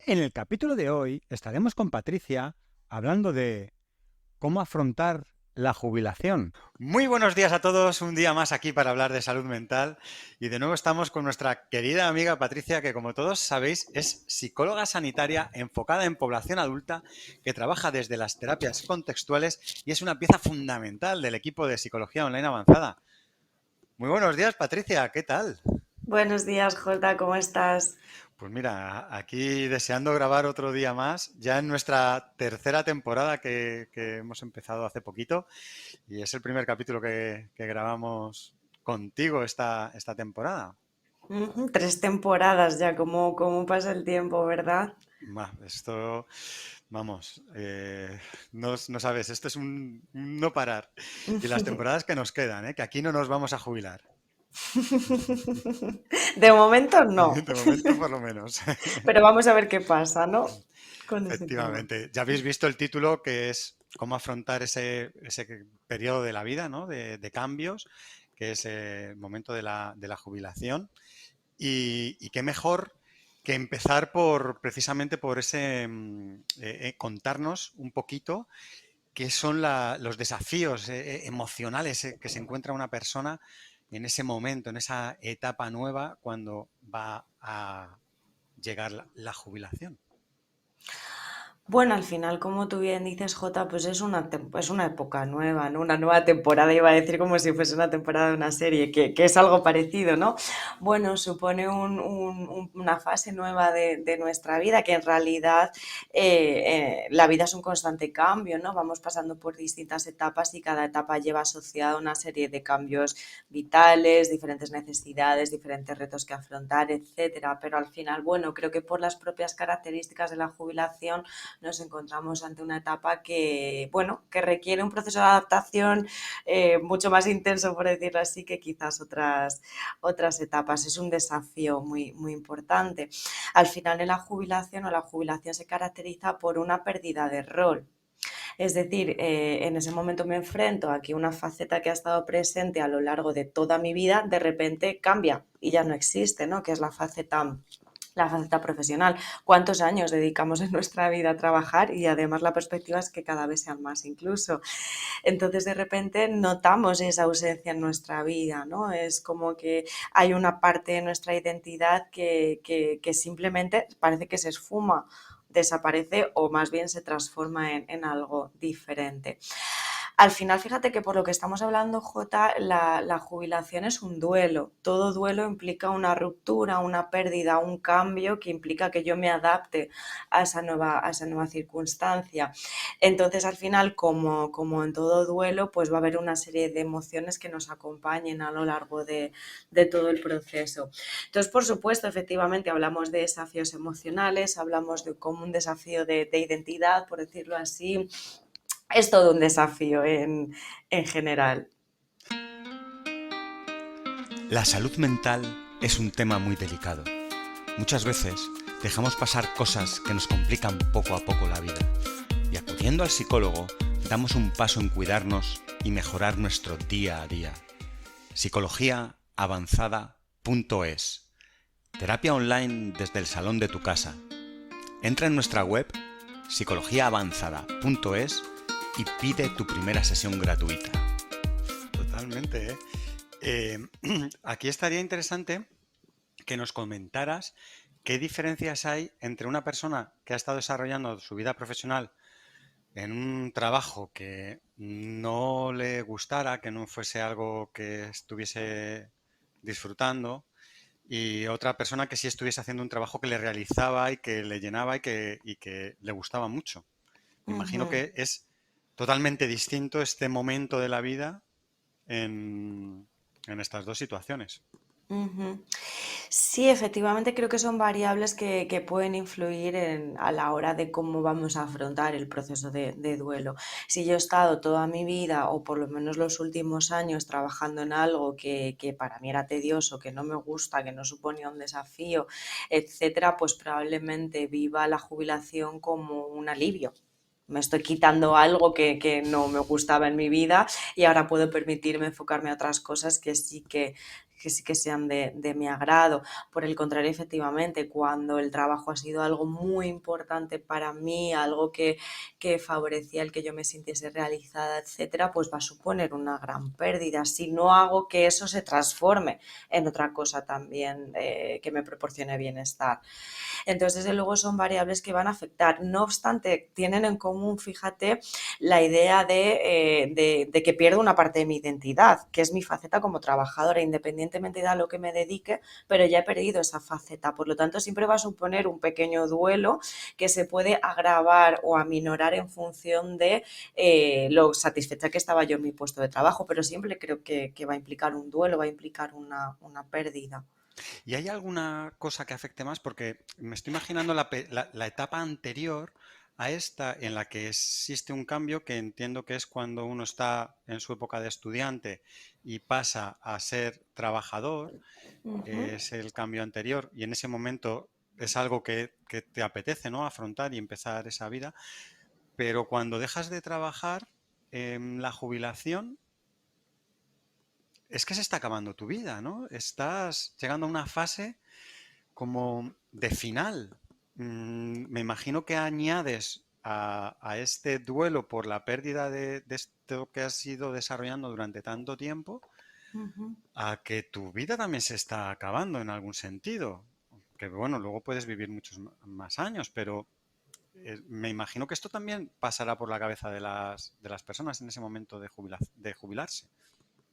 En el capítulo de hoy estaremos con Patricia hablando de cómo afrontar la jubilación. Muy buenos días a todos, un día más aquí para hablar de salud mental y de nuevo estamos con nuestra querida amiga Patricia, que como todos sabéis es psicóloga sanitaria enfocada en población adulta que trabaja desde las terapias contextuales y es una pieza fundamental del equipo de psicología online avanzada. Muy buenos días, Patricia, ¿qué tal? Buenos días, Jota, ¿cómo estás? Pues mira, aquí deseando grabar otro día más, ya en nuestra tercera temporada que hemos empezado hace poquito y es el primer capítulo que grabamos contigo esta temporada. Ujú, 3 temporadas ya, ¿cómo pasa el tiempo, verdad? Esto, vamos, no sabes, esto es un no parar. Y las temporadas que nos quedan, ¿eh? Que aquí no nos vamos a jubilar. De momento no, De momento, por lo menos. pero vamos a ver qué pasa, ¿no? Con ese tema. Efectivamente. Ya habéis visto el título que es cómo afrontar ese periodo de la vida, ¿no? De cambios, que es el momento de la jubilación. Y qué mejor que empezar precisamente por contarnos un poquito qué son los desafíos emocionales que se encuentra una persona en ese momento, en esa etapa nueva cuando va a llegar la jubilación. Bueno, al final, como tú bien dices, Jota, pues es una época nueva, ¿no? Una nueva temporada, iba a decir como si fuese una temporada de una serie, que es algo parecido, ¿no? Bueno, supone una fase nueva de nuestra vida, que en realidad la vida es un constante cambio, ¿no? Vamos pasando por distintas etapas y cada etapa lleva asociada una serie de cambios vitales, diferentes necesidades, diferentes retos que afrontar, etcétera. Pero al final, bueno, creo que por las propias características de la jubilación, nos encontramos ante una etapa que, bueno, que requiere un proceso de adaptación mucho más intenso, por decirlo así, que quizás otras etapas. Es un desafío muy importante. Al final, en la jubilación la jubilación se caracteriza por una pérdida de rol. Es decir, en ese momento me enfrento a que una faceta que ha estado presente a lo largo de toda mi vida de repente cambia y ya no existe, ¿no? Que es la faceta profesional. ¿Cuántos años dedicamos en nuestra vida a trabajar? Y además la perspectiva es que cada vez sean más incluso. Entonces de repente notamos esa ausencia en nuestra vida, ¿no? Es como que hay una parte de nuestra identidad que simplemente parece que se esfuma, desaparece o más bien se transforma en algo diferente. Al final, fíjate que por lo que estamos hablando, Jota, la jubilación es un duelo. Todo duelo implica una ruptura, una pérdida, un cambio que implica que yo me adapte a esa nueva circunstancia. Entonces, al final, como en todo duelo, pues va a haber una serie de emociones que nos acompañen a lo largo de todo el proceso. Entonces, por supuesto, efectivamente, hablamos de desafíos emocionales, hablamos de como un desafío de identidad, por decirlo así. Es todo un desafío en general. La salud mental es un tema muy delicado. Muchas veces dejamos pasar cosas que nos complican poco a poco la vida y acudiendo al psicólogo damos un paso en cuidarnos y mejorar nuestro día a día. Psicologiaavanzada.es. Terapia online desde el salón de tu casa. Entra en nuestra web psicologiaavanzada.es y pide tu primera sesión gratuita. Totalmente, ¿eh? Aquí estaría interesante que nos comentaras qué diferencias hay entre una persona que ha estado desarrollando su vida profesional en un trabajo que no le gustara, que no fuese algo que estuviese disfrutando, y otra persona que sí estuviese haciendo un trabajo que le realizaba y que le llenaba y que le gustaba mucho. Me imagino Ujú. que es totalmente distinto este momento de la vida en estas dos situaciones. Ujú. Sí, efectivamente creo que son variables que pueden influir a la hora de cómo vamos a afrontar el proceso de duelo. Si yo he estado toda mi vida o por lo menos los últimos años trabajando en algo que para mí era tedioso, que no me gusta, que no suponía un desafío, etcétera, pues probablemente viva la jubilación como un alivio. Me estoy quitando algo que no me gustaba en mi vida y ahora puedo permitirme enfocarme a otras cosas que sí que sí que sean de mi agrado. Por el contrario, efectivamente, cuando el trabajo ha sido algo muy importante para mí, algo que favorecía el que yo me sintiese realizada, etcétera, pues va a suponer una gran pérdida. Si no hago que eso se transforme en otra cosa también que me proporcione bienestar. Entonces, desde luego, son variables que van a afectar. No obstante, tienen en común, fíjate, la idea de que pierdo una parte de mi identidad, que es mi faceta como trabajadora, independientemente de a lo que me dedique, pero ya he perdido esa faceta. Por lo tanto, siempre va a suponer un pequeño duelo que se puede agravar o aminorar en función de lo satisfecha que estaba yo en mi puesto de trabajo, pero siempre creo que va a implicar un duelo, va a implicar una pérdida. ¿Y hay alguna cosa que afecte más? Porque me estoy imaginando la etapa anterior a esta en la que existe un cambio que entiendo que es cuando uno está en su época de estudiante y pasa a ser trabajador, Ujú. es el cambio anterior y en ese momento es algo que te apetece, ¿no? Afrontar y empezar esa vida, pero cuando dejas de trabajar, la jubilación es que se está acabando tu vida, ¿no? Estás llegando a una fase como de final. Me imagino que añades a este duelo por la pérdida de esto que has ido desarrollando durante tanto tiempo, Ujú. a que tu vida también se está acabando en algún sentido. Que bueno, luego puedes vivir muchos más años, pero me imagino que esto también pasará por la cabeza de las personas en ese momento de jubilarse.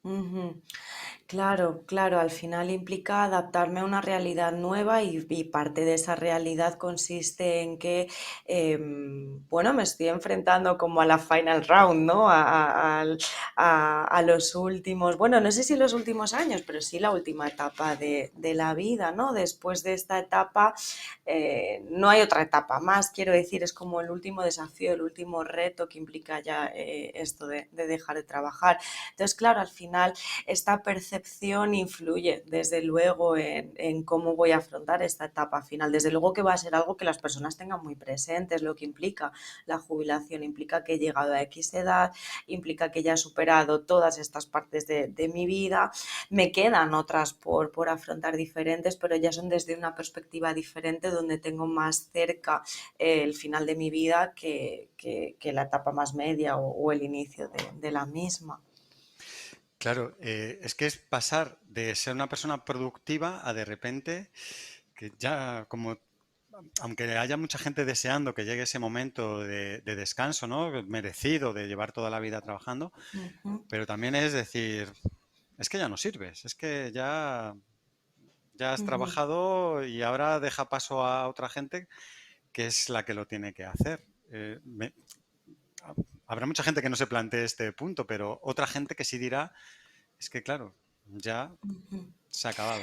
Ujú. Claro, claro, al final implica adaptarme a una realidad nueva y parte de esa realidad consiste en que, bueno, me estoy enfrentando como a la final round, ¿no? A los últimos, bueno, no sé si los últimos años, pero sí la última etapa de la vida, ¿no? Después de esta etapa, no hay otra etapa más, quiero decir, es como el último desafío, el último reto que implica ya esto de dejar de trabajar. Entonces, claro, al final esta percepción influye desde luego en cómo voy a afrontar esta etapa final. Desde luego que va a ser algo que las personas tengan muy presentes, lo que implica la jubilación, implica que he llegado a X edad, implica que ya he superado todas estas partes de mi vida, me quedan otras por afrontar diferentes, pero ya son desde una perspectiva diferente donde tengo más cerca el final de mi vida que la etapa más media o el inicio de la misma. Claro, es que es pasar de ser una persona productiva a de repente que ya como, aunque haya mucha gente deseando que llegue ese momento de descanso, ¿no? Merecido de llevar toda la vida trabajando, Ujú, pero también es decir, es que ya no sirves, es que ya has ujú. trabajado y ahora deja paso a otra gente que es la que lo tiene que hacer. Habrá mucha gente que no se plantee este punto, pero otra gente que sí dirá, es que claro, ya se ha acabado.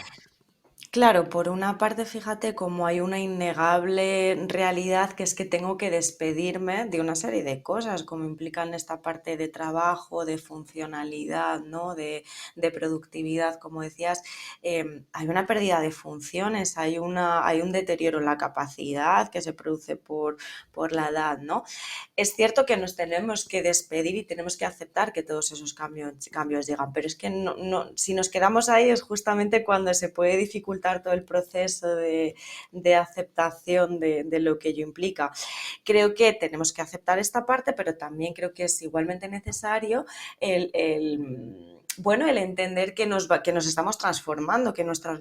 Claro, por una parte, fíjate como hay una innegable realidad que es que tengo que despedirme de una serie de cosas, como implican esta parte de trabajo, de funcionalidad, ¿no? De productividad, como decías, hay una pérdida de funciones, hay un deterioro en la capacidad que se produce por la edad, ¿no? Es cierto que nos tenemos que despedir y tenemos que aceptar que todos esos cambios llegan, pero es que si nos quedamos ahí es justamente cuando se puede dificultar todo el proceso de aceptación de lo que ello implica. Creo que tenemos que aceptar esta parte, pero también creo que es igualmente necesario bueno, el entender que nos estamos transformando, que nuestra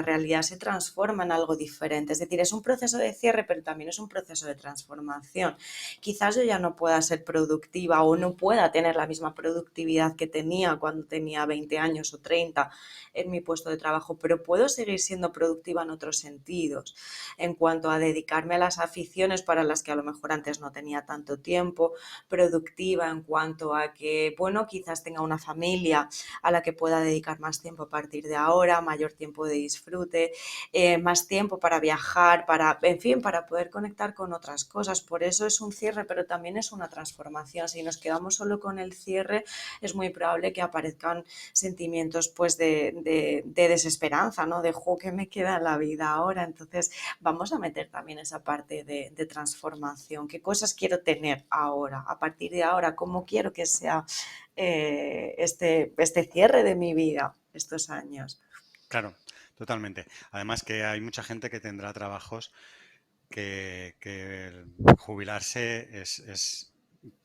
realidad se transforma en algo diferente. Es decir, es un proceso de cierre, pero también es un proceso de transformación. Quizás yo ya no pueda ser productiva o no pueda tener la misma productividad que tenía cuando tenía 20 años o 30 en mi puesto de trabajo, pero puedo seguir siendo productiva en otros sentidos, en cuanto a dedicarme a las aficiones para las que a lo mejor antes no tenía tanto tiempo, productiva en cuanto a que, bueno, quizás tenga una familia a la que pueda dedicar más tiempo a partir de ahora, mayor tiempo de disfrute, más tiempo para viajar, en fin, para poder conectar con otras cosas. Por eso es un cierre, pero también es una transformación. Si nos quedamos solo con el cierre, es muy probable que aparezcan sentimientos pues de desesperanza, ¿no? De, jo, ¿qué me queda en la vida ahora? Entonces, vamos a meter también esa parte de transformación. ¿Qué cosas quiero tener ahora? A partir de ahora, ¿cómo quiero que sea este cierre de mi vida, estos años? Claro, totalmente. Además que hay mucha gente que tendrá trabajos que el jubilarse es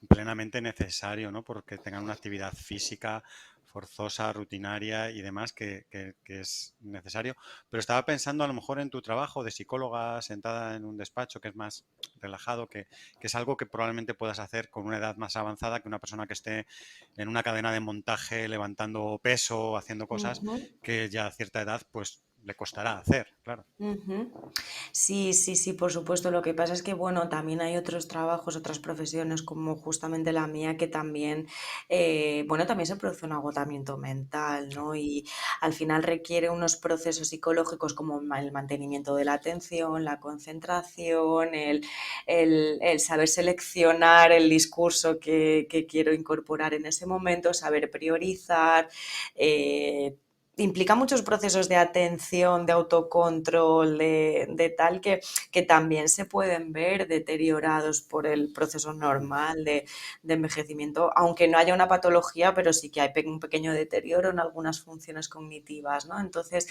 plenamente necesario, ¿no? Porque tengan una actividad física forzosa, rutinaria y demás que es necesario. Pero estaba pensando a lo mejor en tu trabajo de psicóloga sentada en un despacho que es más relajado, que es algo que probablemente puedas hacer con una edad más avanzada que una persona que esté en una cadena de montaje levantando peso, haciendo cosas Ujú, que ya a cierta edad pues le costará hacer, claro. ujú. Sí, sí, sí, por supuesto. Lo que pasa es que, bueno, también hay otros trabajos, otras profesiones como justamente la mía que también, bueno, también se produce un agotamiento mental, Claro. ¿no? Y al final requiere unos procesos psicológicos como el mantenimiento de la atención, la concentración, el saber seleccionar el discurso que quiero incorporar en ese momento, saber priorizar. Implica muchos procesos de atención, de autocontrol, de tal que también se pueden ver deteriorados por el proceso Ujú. normal de envejecimiento, aunque no haya una patología, pero sí que hay un pequeño deterioro en algunas funciones cognitivas, ¿no? Entonces,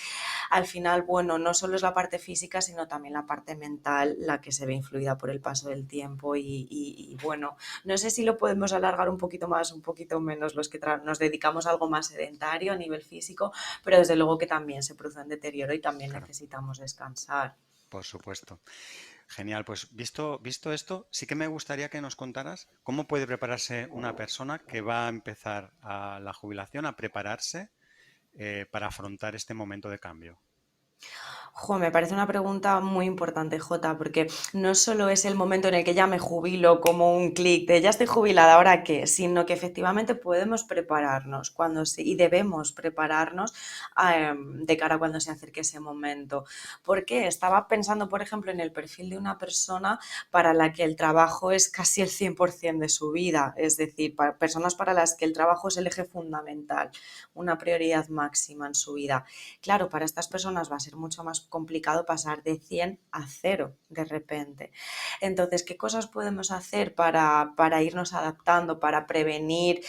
al final, bueno, no solo es la parte física, sino también la parte mental la que se ve influida por el paso del tiempo y bueno, no sé si lo podemos alargar un poquito más, un poquito menos los que nos dedicamos a algo más sedentario a nivel físico, pero desde luego que también se produce un deterioro y también Claro, necesitamos descansar. por supuesto. Genial, pues visto esto, sí que me gustaría que nos contaras cómo puede prepararse una persona que va a empezar a la jubilación, a prepararse para afrontar este momento de cambio. Jo, me parece una pregunta muy importante, Jota, porque no solo es el momento en el que ya me jubilo como un clic de ya estoy jubilada, ¿ahora qué? Sino que efectivamente podemos prepararnos cuando y debemos prepararnos de cara a cuando se acerque ese momento. Porque estaba pensando, por ejemplo, en el perfil de una persona para la que el trabajo es casi el 100% de su vida, es decir, para personas para las que el trabajo es el eje fundamental, una prioridad máxima en su vida. Claro, para estas personas va a ser mucho más complicado pasar de 100 a 0 de repente. Entonces, ¿qué cosas podemos hacer para irnos adaptando, para prevenir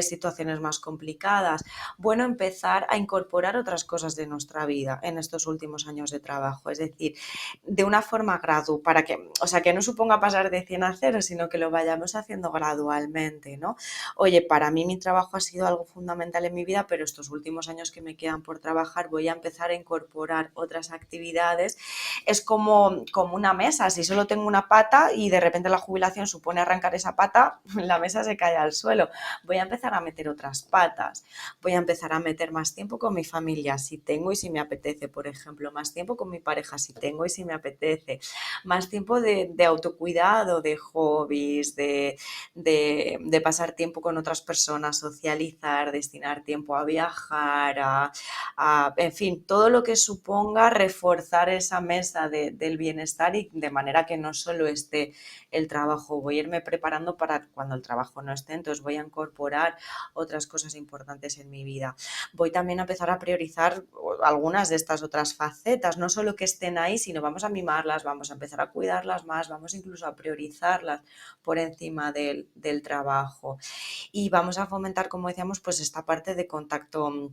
situaciones más complicadas? Bueno, empezar a incorporar otras cosas de nuestra vida en estos últimos años de trabajo, es decir, de una forma gradual, para que, o sea, que no suponga pasar de 100 a 0, sino que lo vayamos haciendo gradualmente, ¿no? Oye, para mí mi trabajo ha sido algo fundamental en mi vida, pero estos últimos años que me quedan por trabajar voy a empezar a incorporar otras actividades. Es como una mesa, si solo tengo una pata y de repente la jubilación supone arrancar esa pata, la mesa se cae al suelo. Voy a empezar a meter otras patas, voy a empezar a meter más tiempo con mi familia si tengo y si me apetece, por ejemplo, más tiempo con mi pareja si tengo y si me apetece, más tiempo de autocuidado, de hobbies, de pasar tiempo con otras personas, socializar, destinar tiempo a viajar, en fin, todo lo que suponga reforzar esa mesa del bienestar y de manera que no solo esté el trabajo, voy a irme preparando para cuando el trabajo no esté, entonces voy a incorporar otras cosas importantes en mi vida. Voy también a empezar a priorizar algunas de estas otras facetas, no solo que estén ahí, sino vamos a mimarlas, vamos a empezar a cuidarlas más, vamos incluso a priorizarlas por encima del trabajo. Y vamos a fomentar, como decíamos, pues esta parte de contacto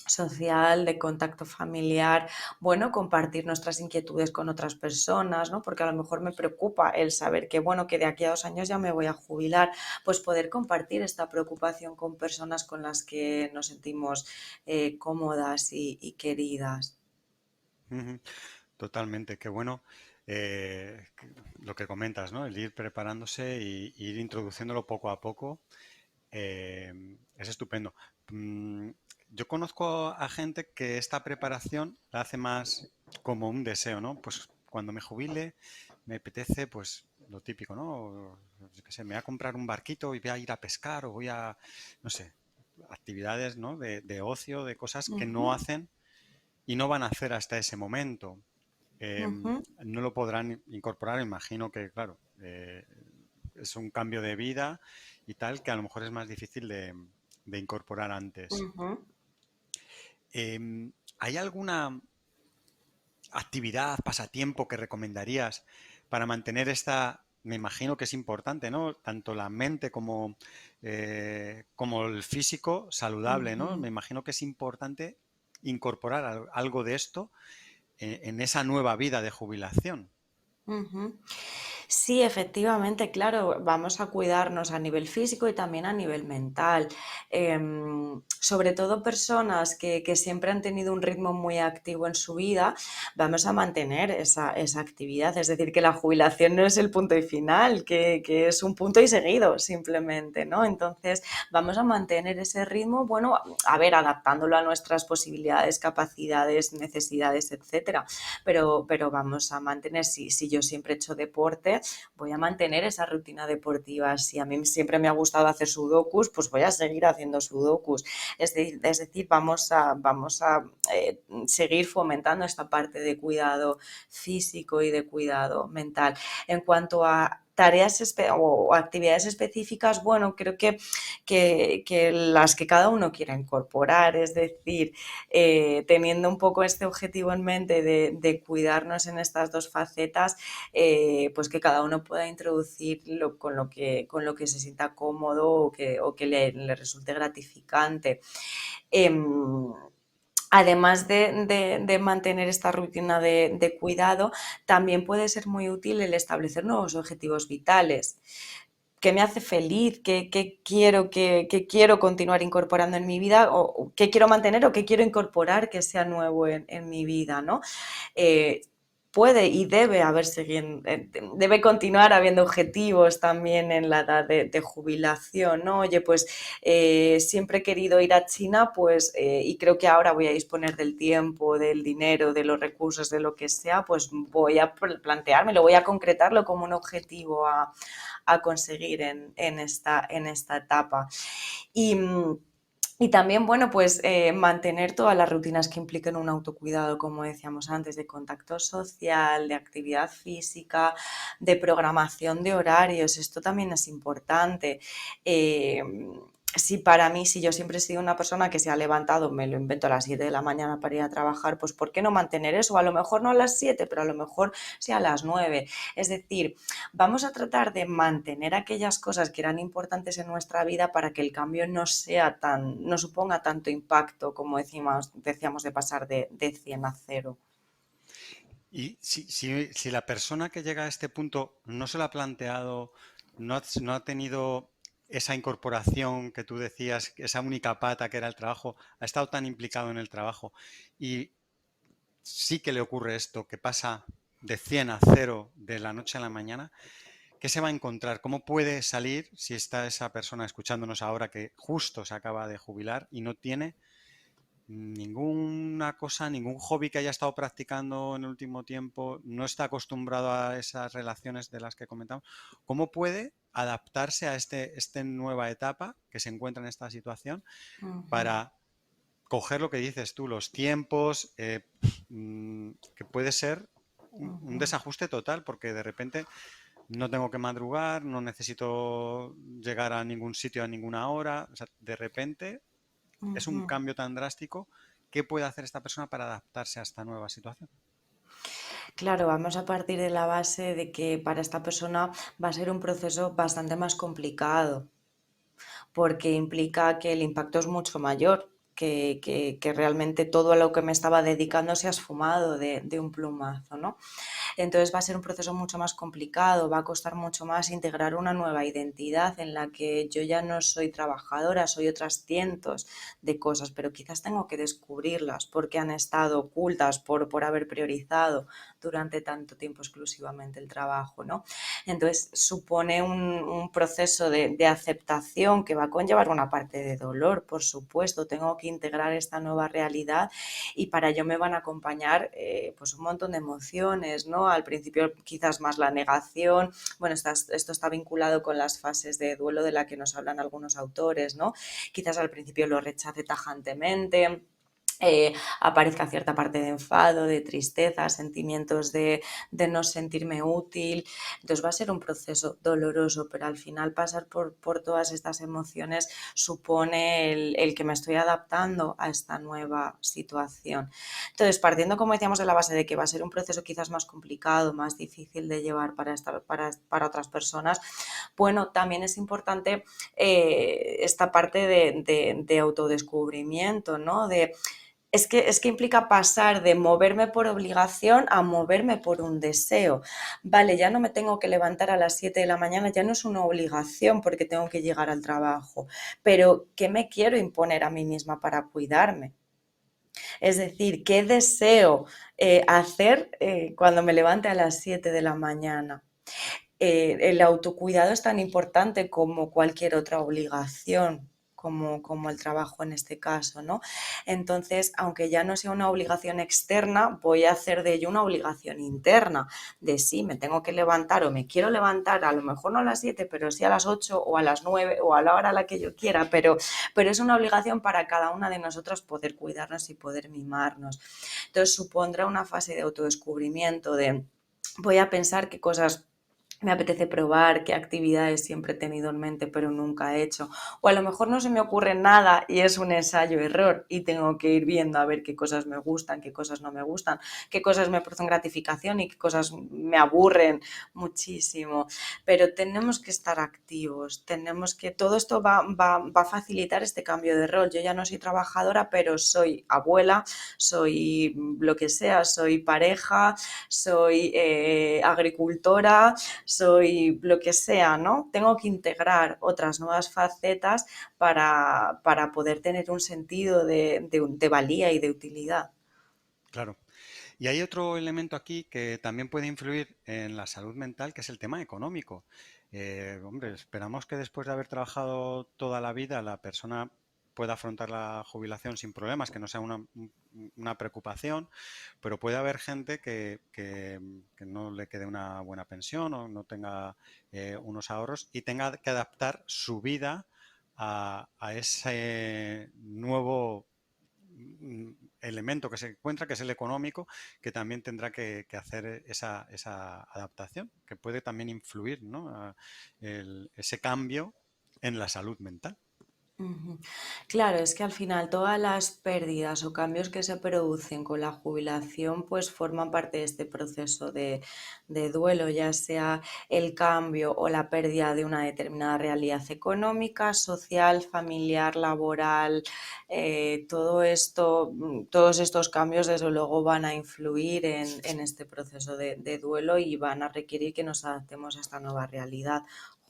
social, de contacto familiar, bueno, compartir nuestras inquietudes con otras personas, ¿no? Porque a lo mejor me preocupa el saber que, bueno, que de aquí a 2 años ya me voy a jubilar, pues poder compartir esta preocupación con personas con las que nos sentimos cómodas y queridas. Ujú. Totalmente, qué bueno lo que comentas, ¿no? El ir preparándose y ir introduciéndolo poco a poco es estupendo. Mm, Yo conozco a gente que esta preparación la hace más como un deseo, ¿no? Pues cuando me jubile me apetece, pues lo típico, ¿no? Yo qué sé, me voy a comprar un barquito y voy a ir a pescar o voy a, no sé, actividades, ¿no? De ocio, de cosas que no Ujú, hacen y no van a hacer hasta ese momento. ujú, No lo podrán incorporar, imagino que, claro, es un cambio de vida y tal que a lo mejor es más difícil de incorporar antes. ujú. ¿Hay alguna actividad, pasatiempo que recomendarías para mantener esta, me imagino que es importante, ¿no? Tanto la mente como el físico saludable, ¿no? Ujú. Me imagino que es importante incorporar algo de esto en esa nueva vida de jubilación. Ujú. Sí, efectivamente, claro, vamos a cuidarnos a nivel físico y también a nivel mental. Sobre todo personas que siempre han tenido un ritmo muy activo en su vida, vamos a mantener esa actividad. Es decir, que la jubilación no es el punto y final, que es un punto y seguido simplemente, ¿no? Entonces, vamos a mantener ese ritmo, bueno, a ver, adaptándolo a nuestras posibilidades, capacidades, necesidades, etcétera. Pero vamos a mantener, si yo siempre he hecho deporte, voy a mantener esa rutina deportiva. Si a mí siempre me ha gustado hacer sudokus, pues voy a seguir haciendo sudokus. Es decir, vamos a seguir fomentando esta parte de cuidado físico y de cuidado mental. En cuanto a tareas o actividades específicas, bueno, creo que las que cada uno quiera incorporar, es decir, teniendo un poco este objetivo en mente de cuidarnos en estas dos facetas, pues que cada uno pueda introducirlo con lo que se sienta cómodo o que le resulte gratificante. Em, Además de mantener esta rutina de cuidado, también puede ser muy útil el establecer nuevos objetivos vitales. ¿Qué me hace feliz? ¿Qué quiero continuar incorporando en mi vida? ¿O qué quiero mantener o qué quiero incorporar que sea nuevo en mi vida, ¿no? eh, Puede y debe continuar habiendo objetivos también en la edad de jubilación, ¿no? Oye, pues siempre he querido ir a China, pues, y creo que ahora voy a disponer del tiempo, del dinero, de los recursos, de lo que sea, pues voy a planteármelo, voy a concretarlo como un objetivo a conseguir en esta etapa. Y, y también, bueno, pues mantener todas las rutinas que impliquen un autocuidado, como decíamos antes, de contacto social, de actividad física, de programación de horarios. Esto también es importante. Eh, si yo siempre he sido una persona que se ha levantado, me lo invento a las 7 de la mañana para ir a trabajar, pues ¿por qué no mantener eso? A lo mejor no a las 7, pero a lo mejor sí a las 9. Es decir, vamos a tratar de mantener aquellas cosas que eran importantes en nuestra vida para que el cambio no suponga tanto impacto como decíamos de pasar de 100 a 0. Y si la persona que llega a este punto no se lo ha planteado, no ha tenido esa incorporación que tú decías, esa única pata que era el trabajo, ha estado tan implicado en el trabajo y sí que le ocurre esto, que pasa de 100 a 0 de la noche a la mañana, ¿qué se va a encontrar? ¿Cómo puede salir si está esa persona escuchándonos ahora que justo se acaba de jubilar y no tiene ninguna cosa, ningún hobby que haya estado practicando en el último tiempo, no está acostumbrado a esas relaciones de las que comentamos? ¿Cómo puede adaptarse a esta nueva etapa que se encuentra en esta situación Ujú, para coger lo que dices tú, los tiempos, que puede ser un ujú, desajuste total, porque de repente no tengo que madrugar, no necesito llegar a ningún sitio a ninguna hora, o sea, de repente es un ujú. cambio tan drástico. ¿Qué puede hacer esta persona para adaptarse a esta nueva situación? Claro, vamos a partir de la base de que para esta persona va a ser un proceso bastante más complicado, porque implica que el impacto es mucho mayor, que realmente todo a lo que me estaba dedicando se ha esfumado de un plumazo, ¿no? Entonces va a ser un proceso mucho más complicado, va a costar mucho más integrar una nueva identidad en la que yo ya no soy trabajadora, soy otras cientos de cosas, pero quizás tengo que descubrirlas porque han estado ocultas por haber priorizado durante tanto tiempo exclusivamente el trabajo, ¿no? Entonces supone un proceso de aceptación que va a conllevar una parte de dolor, por supuesto, tengo que integrar esta nueva realidad y para ello me van a acompañar pues un montón de emociones, ¿no? Al principio quizás más la negación, bueno, esto está vinculado con las fases de duelo de la que nos hablan algunos autores, ¿no? Quizás al principio lo rechace tajantemente, aparezca cierta parte de enfado, de tristeza, sentimientos de no sentirme útil. Entonces va a ser un proceso doloroso, pero al final pasar por todas estas emociones supone el que me estoy adaptando a esta nueva situación. Entonces, partiendo, como decíamos, de la base de que va a ser un proceso quizás más complicado, más difícil de llevar para otras personas, bueno, también es importante esta parte de autodescubrimiento, ¿no? es que implica pasar de moverme por obligación a moverme por un deseo. Vale, ya no me tengo que levantar a las 7 de la mañana, ya no es una obligación porque tengo que llegar al trabajo, pero ¿qué me quiero imponer a mí misma para cuidarme? Es decir, ¿qué deseo hacer cuando me levante a las 7 de la mañana? El autocuidado es tan importante como cualquier otra obligación, como el trabajo en este caso, ¿no? Entonces, aunque ya no sea una obligación externa, voy a hacer de ello una obligación interna, de sí, me tengo que levantar o me quiero levantar, a lo mejor no a las 7, pero sí a las 8 o a las 9 o a la hora a la que yo quiera, pero es una obligación para cada una de nosotros poder cuidarnos y poder mimarnos. Entonces, supondrá una fase de autodescubrimiento, de voy a pensar qué cosas me apetece probar, qué actividades siempre he tenido en mente pero nunca he hecho. O a lo mejor no se me ocurre nada y es un ensayo-error y tengo que ir viendo a ver qué cosas me gustan, qué cosas no me gustan, qué cosas me producen gratificación y qué cosas me aburren muchísimo. Pero tenemos que estar activos, tenemos que... Todo esto va a facilitar este cambio de rol. Yo ya no soy trabajadora, pero soy abuela, soy lo que sea, soy pareja, soy agricultora, soy lo que sea, ¿no? Tengo que integrar otras nuevas facetas para poder tener un sentido de valía y de utilidad. Claro. Y hay otro elemento aquí que también puede influir en la salud mental, que es el tema económico. Hombre, esperamos que después de haber trabajado toda la vida la persona pueda afrontar la jubilación sin problemas, que no sea una preocupación, pero puede haber gente que no le quede una buena pensión o no tenga unos ahorros y tenga que adaptar su vida a ese nuevo elemento que se encuentra, que es el económico, que también tendrá que hacer esa adaptación, que puede también influir, ¿no? Ese cambio en la salud mental. Ujú. Claro, es que al final todas las pérdidas o cambios que se producen con la jubilación pues forman parte de este proceso de duelo, ya sea el cambio o la pérdida de una determinada realidad económica, social, familiar, laboral, todo esto, todos estos cambios desde luego van a influir en este proceso de duelo y van a requerir que nos adaptemos a esta nueva realidad.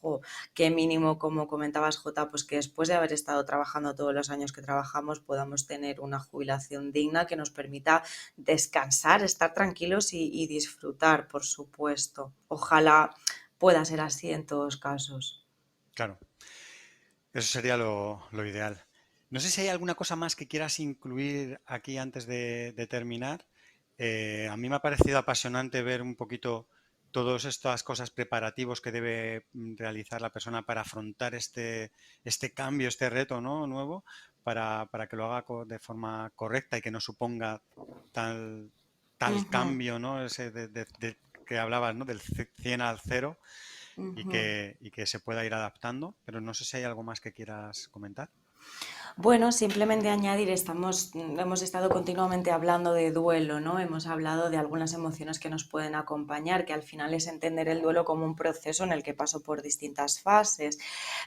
Jo, qué mínimo, como comentabas, Jota, pues que después de haber estado trabajando todos los años que trabajamos podamos tener una jubilación digna que nos permita descansar, estar tranquilos y disfrutar, por supuesto. Ojalá pueda ser así en todos casos. Claro, eso sería lo ideal. No sé si hay alguna cosa más que quieras incluir aquí antes de terminar. A mí me ha parecido apasionante ver un poquito todas estas cosas preparativos que debe realizar la persona para afrontar este cambio, este reto, ¿no? Nuevo, para que lo haga de forma correcta y que no suponga tal, tal Ujú, cambio, ¿no? Ese que hablabas, ¿no? Del 100 al cero ujú. y que se pueda ir adaptando. Pero no sé si hay algo más que quieras comentar. Bueno, simplemente añadir, hemos estado continuamente hablando de duelo, ¿no? Hemos hablado de algunas emociones que nos pueden acompañar, que al final es entender el duelo como un proceso en el que paso por distintas fases.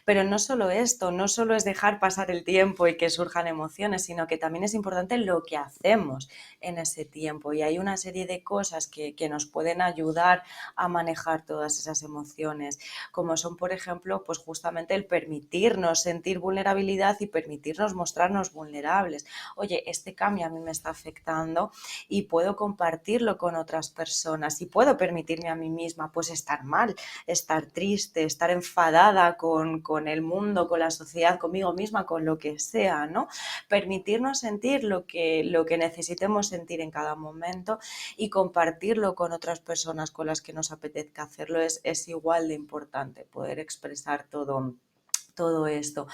Pero no solo esto, no solo es dejar pasar el tiempo y que surjan emociones, sino que también es importante lo que hacemos en ese tiempo. Y hay una serie de cosas que nos pueden ayudar a manejar todas esas emociones, como son, por ejemplo, pues justamente el permitirnos sentir vulnerabilidad y permitirnos mostrarnos vulnerables. Oye, este cambio a mí me está afectando y puedo compartirlo con otras personas y puedo permitirme a mí misma pues estar mal, estar triste, estar enfadada con el mundo, con la sociedad, conmigo misma, con lo que sea, ¿no? Permitirnos sentir lo que necesitemos sentir en cada momento y compartirlo con otras personas con las que nos apetezca hacerlo es igual de importante, poder expresar todo esto.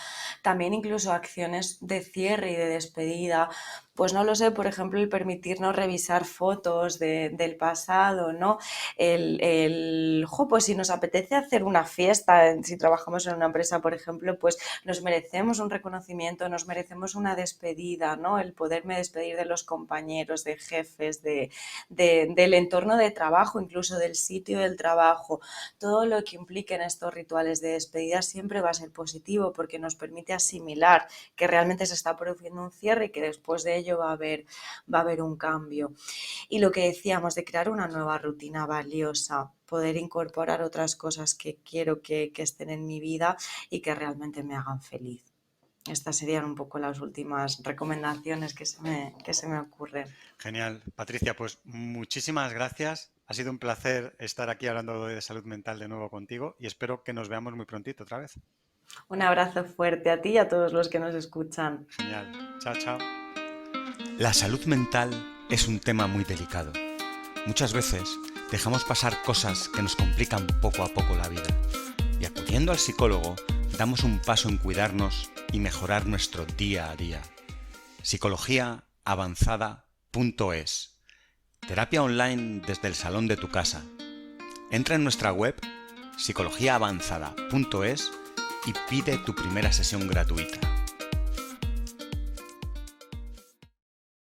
También incluso acciones de cierre y de despedida, pues no lo sé, por ejemplo, el permitirnos revisar fotos del pasado, ¿no? Pues si nos apetece hacer una fiesta, si trabajamos en una empresa, por ejemplo, pues nos merecemos un reconocimiento, nos merecemos una despedida, ¿no? El poderme despedir de los compañeros, de jefes, del entorno de trabajo, incluso del sitio del trabajo. Todo lo que impliquen estos rituales de despedida siempre va a ser positivo porque nos permite asimilar que realmente se está produciendo un cierre y que después de ello ello va a haber un cambio. Y lo que decíamos de crear una nueva rutina valiosa, poder incorporar otras cosas que quiero que estén en mi vida y que realmente me hagan feliz. Estas serían un poco las últimas recomendaciones que se me ocurren. Genial. Patricia, pues muchísimas gracias. Ha sido un placer estar aquí hablando de salud mental de nuevo contigo y espero que nos veamos muy prontito otra vez. Un abrazo fuerte a ti y a todos los que nos escuchan. Genial. Chao, chao. La salud mental es un tema muy delicado. Muchas veces dejamos pasar cosas que nos complican poco a poco la vida. Y acudiendo al psicólogo, damos un paso en cuidarnos y mejorar nuestro día a día. Psicologiaavanzada.es. Terapia online desde el salón de tu casa. Entra en nuestra web psicologiaavanzada.es y pide tu primera sesión gratuita.